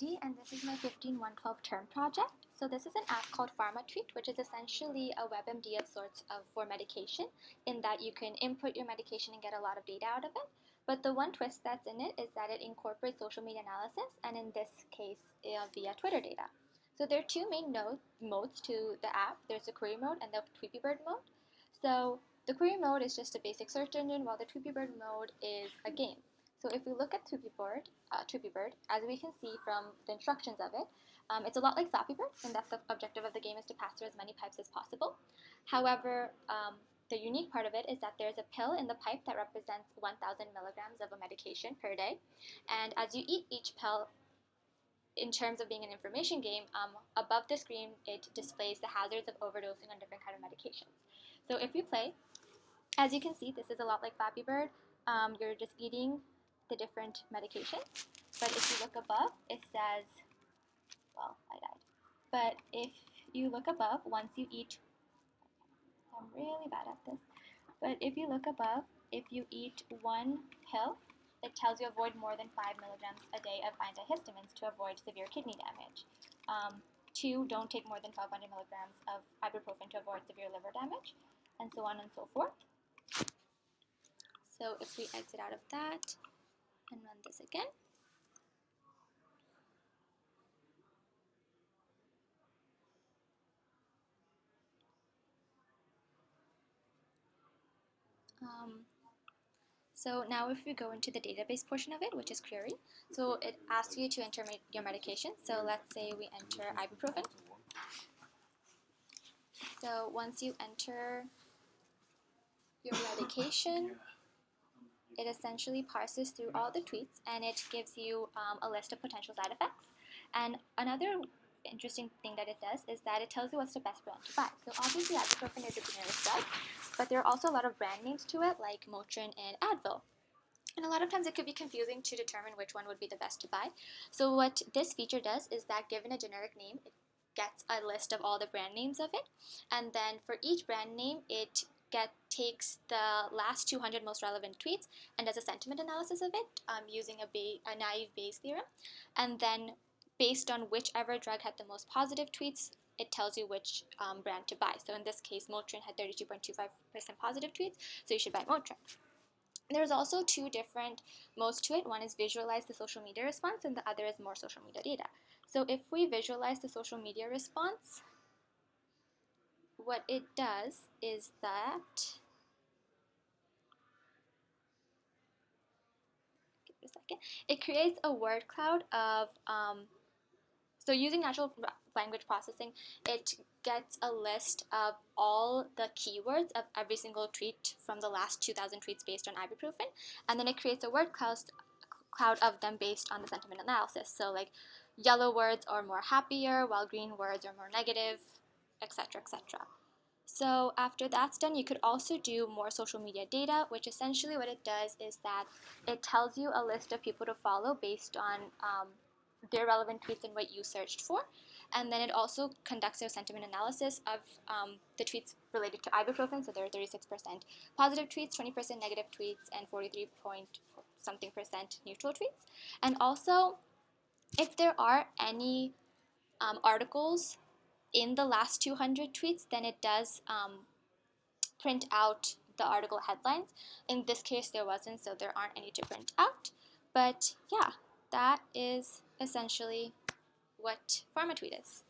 Aditi, and this is my 15112 term project. So this is an app called PharmaTreat, which is essentially a WebMD of sorts for medication, in that you can input your medication and get a lot of data out of it. But the one twist that's in it is that it incorporates social media analysis, and in this case, via Twitter data. So there are two main modes to the app. There's the query mode and the Tweepybird mode. So the query mode is just a basic search engine, while the Tweepybird mode is a game. So if we look at Tweepybird, as we can see from the instructions of it, it's a lot like Flappy Bird, in that the objective of the game is to pass through as many pipes as possible. However, the unique part of it is that there's a pill in the pipe that represents 1,000 milligrams of a medication per day. And as you eat each pill, in terms of being an information game, above the screen it displays the hazards of overdosing on different kind of medications. So if you play, as you can see, this is a lot like Flappy Bird. You're just eating the different medications. But if you look above, it says, well, I died. But if you look above, once you eat, I'm really bad at this. But if you look above, if you eat one pill, it tells you avoid more than 5 milligrams a day of antihistamines to avoid severe kidney damage. 2, don't take more than 1,200 milligrams of ibuprofen to avoid severe liver damage, and so on and so forth. So if we exit out of that and run this again, so now if we go into the database portion of it, which is query, so it asks you to enter your medication. So let's say we enter ibuprofen. So once you enter your medication, it essentially parses through all the tweets and it gives you a list of potential side effects. And another interesting thing that it does is that it tells you what's the best brand to buy. So obviously ibuprofen is a generic drug, but there are also a lot of brand names to it, like Motrin and Advil. And a lot of times it could be confusing to determine which one would be the best to buy. So what this feature does is that given a generic name, it gets a list of all the brand names of it. And then for each brand name, it takes the last 200 most relevant tweets and does a sentiment analysis of it using a naive Bayes theorem. And then based on whichever drug had the most positive tweets, it tells you which brand to buy. So in this case, Motrin had 32.25% positive tweets, so you should buy Motrin. There's also two different modes to it. One is visualize the social media response, and the other is more social media data. So if we visualize the social media response, what it does is that, give it a second, it creates a word cloud of, so using natural language processing, it gets a list of all the keywords of every single tweet from the last 2,000 tweets based on ibuprofen, and then it creates a word cloud of them based on the sentiment analysis. So like yellow words are more happier, while green words are more negative, etc., etc. So after that's done, you could also do more social media data, which essentially what it does is that it tells you a list of people to follow based on their relevant tweets and what you searched for. And then it also conducts a sentiment analysis of the tweets related to ibuprofen. So there are 36% positive tweets, 20% negative tweets, and 43-point-something% neutral tweets. And also, if there are any articles in the last 200 tweets, then it does print out the article headlines. In this case, there wasn't, so there aren't any to print out. But yeah, that is essentially what PharmaTweet is.